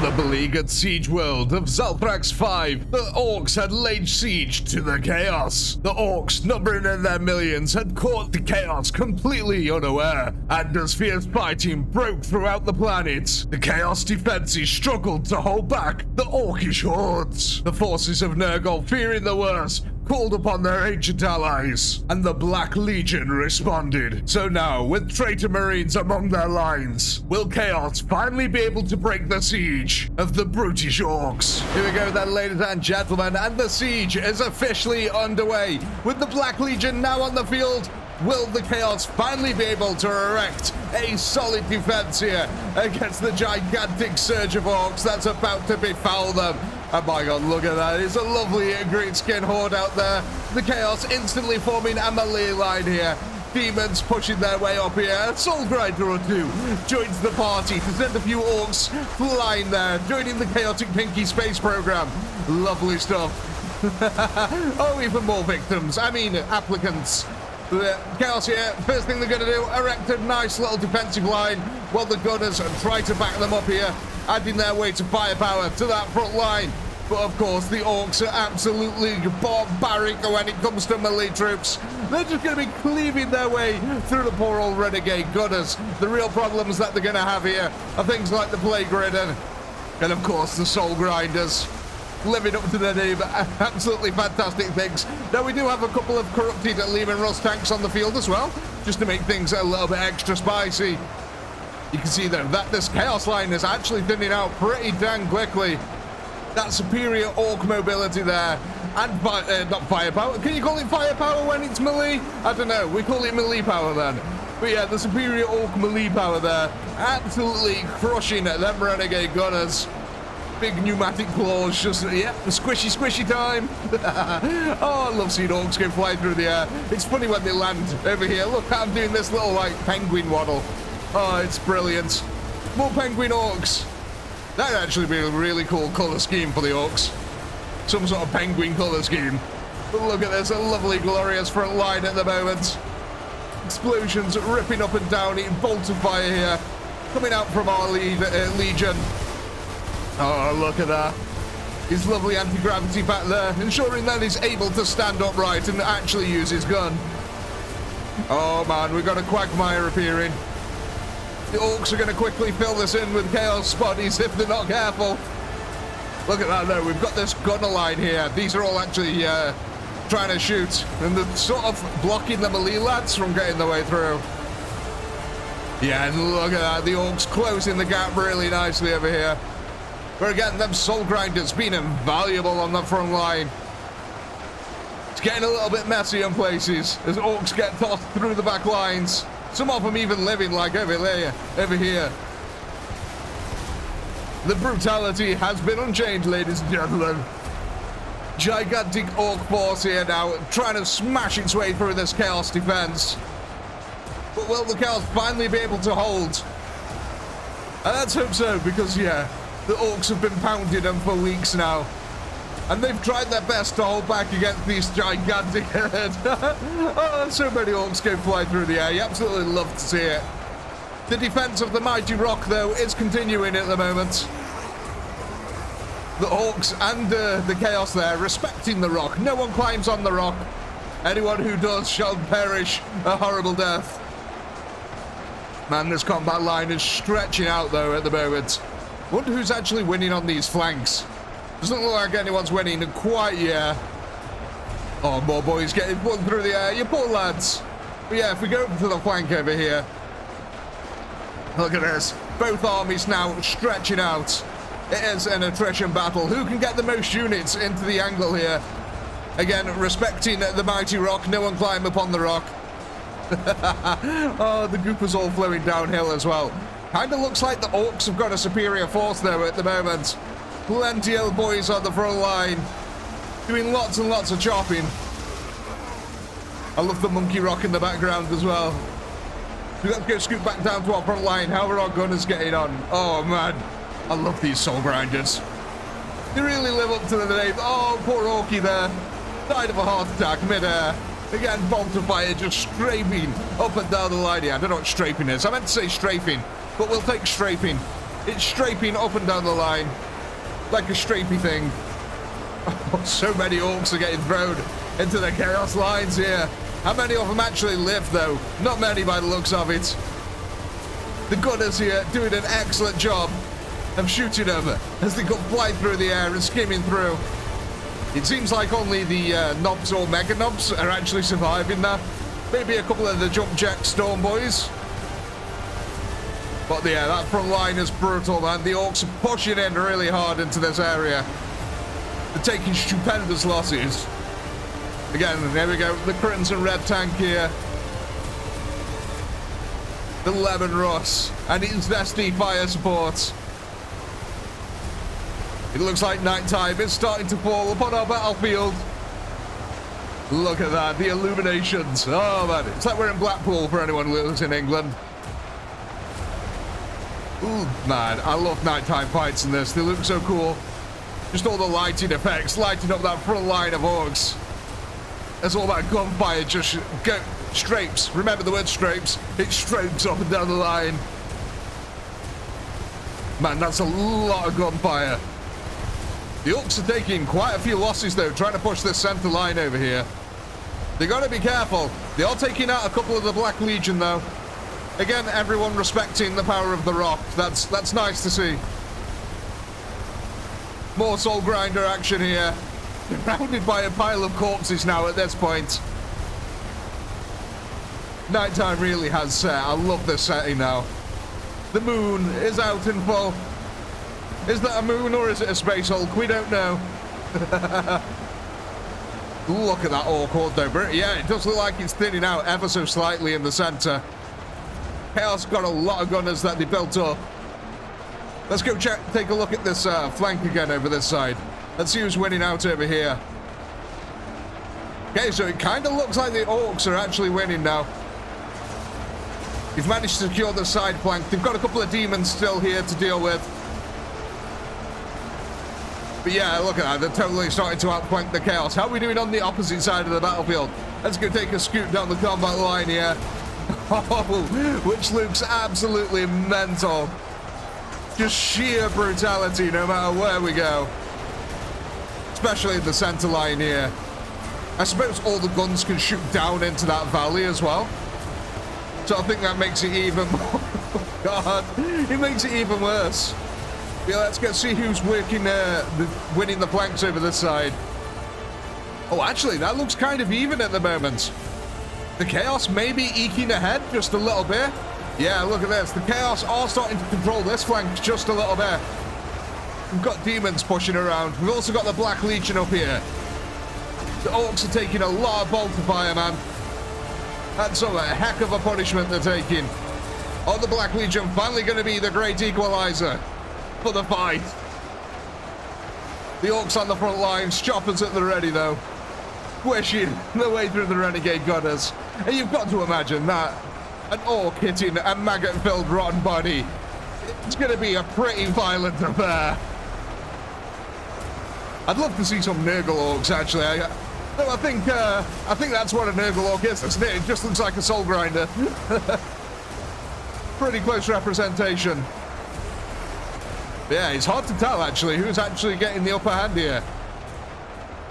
On the beleaguered siege world of Zalthrax 5, the Orcs had laid siege to the Chaos. The Orcs, numbering in their millions, had caught the Chaos completely unaware, and as fierce fighting broke throughout the planet, the Chaos defenses struggled to hold back the Orcish hordes. The forces of Nurgle, fearing the worst, called upon their ancient allies, and the Black Legion responded. So now, with traitor Marines among their lines, will Chaos finally be able to break the siege of the brutish Orcs? Here we go then, ladies and gentlemen, and the siege is officially underway. With the Black Legion now on the field, will the Chaos finally be able to erect a solid defense here against the gigantic surge of Orcs that's about to befoul them? Oh my god, look at that. It's a lovely green skin horde out there. The Chaos instantly forming a melee line here. Demons pushing their way up here. A Soul Grinder or two joins the party to send a few Orcs flying there, joining the ChaoticPinky space program. Lovely stuff. Oh, even more victims. I mean, applicants. The Chaos here, first thing they're going to do, erect a nice little defensive line while the gunners try to back them up here, adding their way to firepower to that front line. But of course, the Orcs are absolutely barbaric when it comes to melee troops. They're just going to be cleaving their way through the poor old renegade gunners. The real problems that they're going to have here are things like the Plague Ridden and of course the Soul Grinders. Living up to their name, absolutely fantastic things. Now we do have a couple of corrupted Lehman Russ tanks on the field as well, just to make things a little bit extra spicy. You can see there that this Chaos line is actually thinning out pretty dang quickly. That superior Orc mobility there, and not firepower. Can you call it firepower when it's melee? I don't know. We call it melee power then. But yeah, the superior Orc melee power there, absolutely crushing them renegade gunners. Big pneumatic claws, just, yeah, squishy time. Oh, I love seeing Orcs go flying through the air. It's funny when they land over here. Look, I'm doing this little, like, penguin waddle. Oh, it's brilliant. More penguin Orcs. That'd actually be a really cool colour scheme for the Orcs. Some sort of penguin colour scheme. But look at this, a lovely, glorious front line at the moment. Explosions ripping up and down, eating bolts of fire here. Coming out from our Legion. Oh, look at that. His lovely anti-gravity back there, ensuring that he's able to stand upright and actually use his gun. Oh man, we've got a Quagmire appearing. The Orcs are going to quickly fill this in with Chaos bodies if they're not careful. Look at that though, we've got this gunner line here. These are all actually trying to shoot, and they're sort of blocking the melee lads from getting their way through. Yeah, and look at that, the Orcs closing the gap really nicely over here. But again, them Soul Grinders being invaluable on the front line. It's getting a little bit messy in places as Orcs get tossed through the back lines. Some of them even living like over here. The brutality has been unchanged, ladies and gentlemen. Gigantic Orc force here now, trying to smash its way through this Chaos defense. But will the Chaos finally be able to hold? And let's hope so, because yeah, the Orcs have been pounding them for weeks now. And they've tried their best to hold back against these gigantic herds. Oh, so many Orcs go flying through the air. You absolutely love to see it. The defense of the mighty rock, though, is continuing at the moment. The Orcs and the Chaos there, respecting the rock. No one climbs on the rock. Anyone who does shall perish a horrible death. Man, this combat line is stretching out, though, at the moment. Wonder who's actually winning on these flanks. Doesn't look like anyone's winning quite yet. Oh, more boys getting flung through the air. You poor lads. But yeah, if we go to the flank over here. Look at this. Both armies now stretching out. It is an attrition battle. Who can get the most units into the angle here? Again, respecting the mighty rock. No one climb upon the rock. Oh, the goop is all flowing downhill as well. Kind of looks like the Orcs have got a superior force though at the moment. Plenty of boys on the front line, doing lots and lots of chopping. I love the monkey rock in the background as well. We have to go scoot back down to our front line. How are our gunners getting on? Oh man, I love these Soul Grinders. They really live up to the name. Oh, poor Orky there. Died of a heart attack mid-air. Again, bolt of fire just strafing up and down the line here. I don't know what strafing is. I meant to say strafing, but we'll take strafing. It's strafing up and down the line like a strafey thing. Oh, so many orcs are getting thrown into the chaos lines here. How many of them actually live, though? Not many by the looks of it. The gunners here doing an excellent job of shooting them as they go flying through the air and skimming through. It seems like only the knobs or mega knobs are actually surviving that. Maybe a couple of the jump jet storm boys. But yeah, that front line is brutal, man. The orcs are pushing in really hard into this area. They're taking stupendous losses. Again, there we go. The crimson red tank here. The lemon Russ and his zesty fire support. It looks like nighttime is starting to fall upon our battlefield. Look at that, the illuminations. Oh man, it's like we're in Blackpool for anyone who lives in England. Ooh, man, I love nighttime fights in this. They look so cool. Just all the lighting effects, lighting up that front line of orcs. As all that gunfire just go strapes. Remember the word strapes? It strapes up and down the line. Man, that's a lot of gunfire. The orcs are taking quite a few losses though, trying to push this center line over here. They gotta be careful. They are taking out a couple of the Black Legion though. Again, everyone respecting the power of the rock. That's nice to see. More soul grinder action here. Surrounded by a pile of corpses now at this point. Nighttime really has set. I love this setting now. The moon is out in full. Is that a moon or is it a space hulk? We don't know. Look at that orc horde though, but yeah, it does look like it's thinning out ever so slightly in the center. Chaos got a lot of gunners that they built up. Let's go take a look at this flank again over this side. Let's see who's winning out over here. Okay, so it kind of looks like the orcs are actually winning now. You've managed to secure the side flank. They've got a couple of demons still here to deal with. But yeah, look at that. They're totally starting to outflank the chaos. How are we doing on the opposite side of the battlefield? Let's go take a scoot down the combat line here. Oh, which looks absolutely mental. Just sheer brutality no matter where we go. Especially in the center line here. I suppose all the guns can shoot down into that valley as well. So I think that makes it even more... God, it makes it even worse. Yeah, let's go see who's winning the flanks over this side. Oh, actually, that looks kind of even at the moment. The Chaos may be eking ahead just a little bit. Yeah, look at this. The Chaos are starting to control this flank just a little bit. We've got demons pushing around. We've also got the Black Legion up here. The orcs are taking a lot of bolter fire, man. That's a heck of a punishment they're taking. Oh, the Black Legion finally going to be the great equalizer for the fight. The orcs on the front lines, choppers at the ready though. Squishing their way through the renegade gunners. And you've got to imagine that. An orc hitting a maggot-filled rotten body. It's going to be a pretty violent affair. I'd love to see some nurgle orcs, actually. I think that's what a nurgle orc is, isn't it? It just looks like a soul grinder. Pretty close representation. Yeah, it's hard to tell, actually, who's actually getting the upper hand here.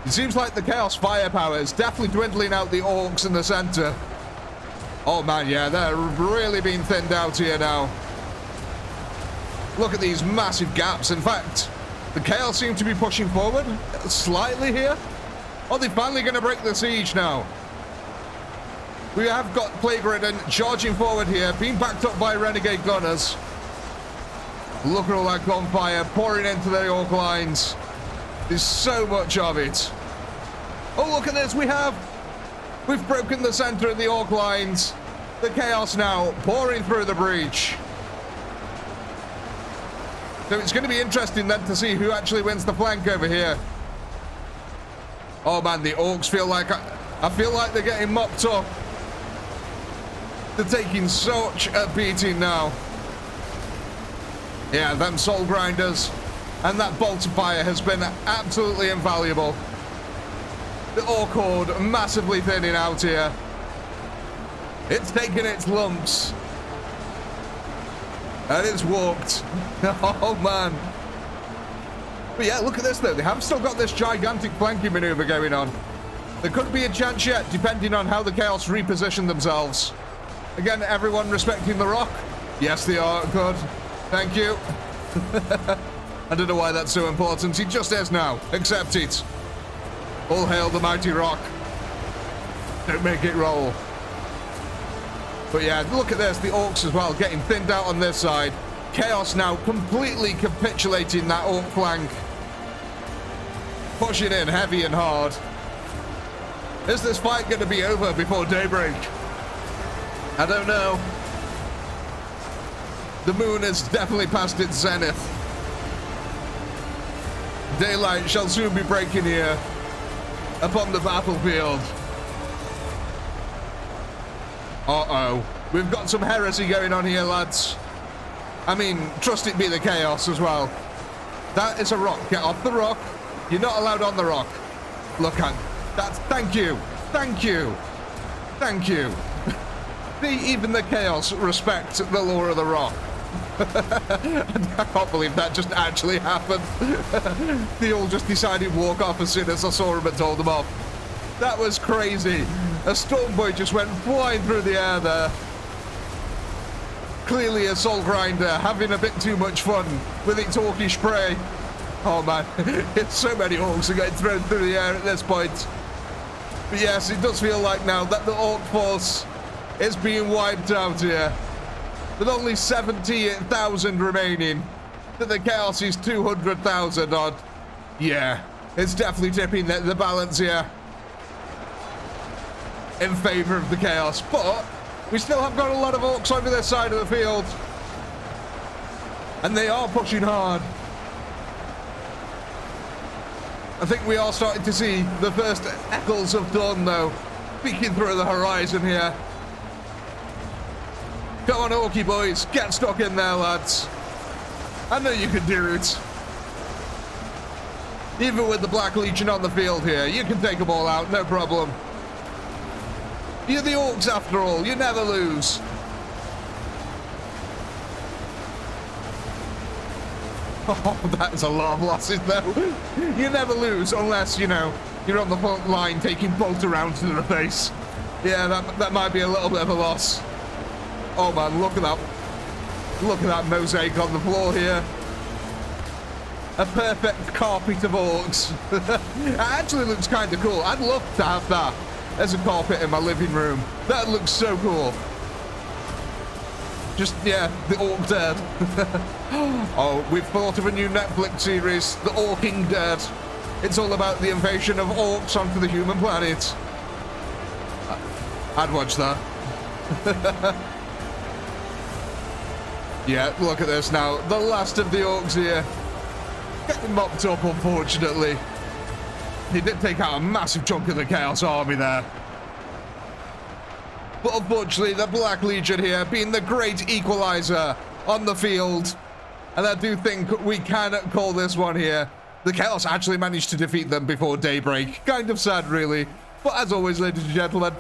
It seems like the Chaos firepower is definitely dwindling out the orcs in the center. Oh, man, yeah, they're really being thinned out here now. Look at these massive gaps. In fact, the Chaos seem to be pushing forward slightly here. Oh, they're finally going to break the siege now. We have got Plague Ridden charging forward here, being backed up by renegade gunners. Look at all that gunfire pouring into the orc lines. There's so much of it. Oh, look at this. We've broken the center of the orc lines. The Chaos now pouring through the breach. So it's going to be interesting then to see who actually wins the flank over here. Oh man, the orcs feel like... I feel like they're getting mopped up. They're taking such a beating now. Yeah, them soul grinders and that bolt of fire has been absolutely invaluable. The orc horde massively thinning out here. It's taking its lumps. And it's warped. Oh, man. But yeah, look at this, though. They have still got this gigantic flanking maneuver going on. There could be a chance yet, depending on how the Chaos reposition themselves. Again, everyone respecting the rock? Yes, they are. Good. Thank you. I don't know why that's so important. It just is now. Accept it. All hail the mighty rock. Don't make it roll. But yeah, look at this. The Orcs as well getting thinned out on this side. Chaos now completely capitulating that Orc flank. Pushing in heavy and hard. Is this fight going to be over before daybreak? I don't know. The moon is definitely past its zenith. Daylight shall soon be breaking here upon the battlefield. Uh-oh. We've got some heresy going on here, lads. I mean, trust it be the Chaos as well. That is a rock. Get off the rock. You're not allowed on the rock. Look at that. Thank you. Thank you. Thank you. Even the Chaos respect the law of the rock. I can't believe that just actually happened. They all just decided to walk off as soon as I saw them and told them off. That was crazy. A storm boy just went flying through the air there. Clearly a soul grinder having a bit too much fun with its orcish prey. Oh man, it's so many orcs are getting thrown through the air at this point. But yes, it does feel like now that the orc force is being wiped out here. With only 70,000 remaining, that the Chaos is 200,000 odd. Yeah, it's definitely tipping the balance here in favor of the Chaos, but we still have got a lot of Orcs over this side of the field, and they are pushing hard. I think we are starting to see the first echoes of dawn, though, peeking through the horizon here. Come on, Orky boys, get stuck in there, lads. I know you can do it. Even with the Black Legion on the field here, you can take them all out, no problem. You're the Orcs after all, you never lose. Oh, that's a lot of losses though. You never lose unless, you know, you're on the front line taking bolt around to the face. Yeah, that might be a little bit of a loss. Oh man, look at that. Look at that mosaic on the floor here. A perfect carpet of Orcs. It actually looks kind of cool. I'd love to have that as a carpet in my living room. That looks so cool. Just, yeah, the Orc Dead. Oh, we've thought of a new Netflix series, The Orking Dead. It's all about the invasion of Orcs onto the human planet. I'd watch that. Yeah, look at this now. The last of the Orcs here. Getting mopped up, unfortunately. He did take out a massive chunk of the Chaos Army there. But unfortunately, the Black Legion here being the great equalizer on the field. And I do think we can call this one here. The Chaos actually managed to defeat them before daybreak. Kind of sad, really. But as always, ladies and gentlemen,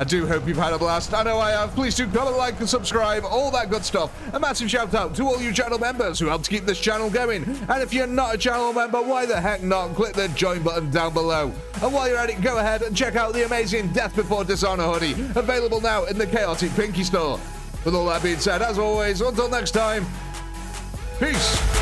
I do hope you've had a blast. I know I have. Please do comment, like, and subscribe. All that good stuff. A massive shout out to all you channel members who helped keep this channel going. And if you're not a channel member, why the heck not? Click the join button down below. And while you're at it, go ahead and check out the amazing Death Before Dishonor hoodie. Available now in the ChaoticPinky store. With all that being said, as always, until next time, peace.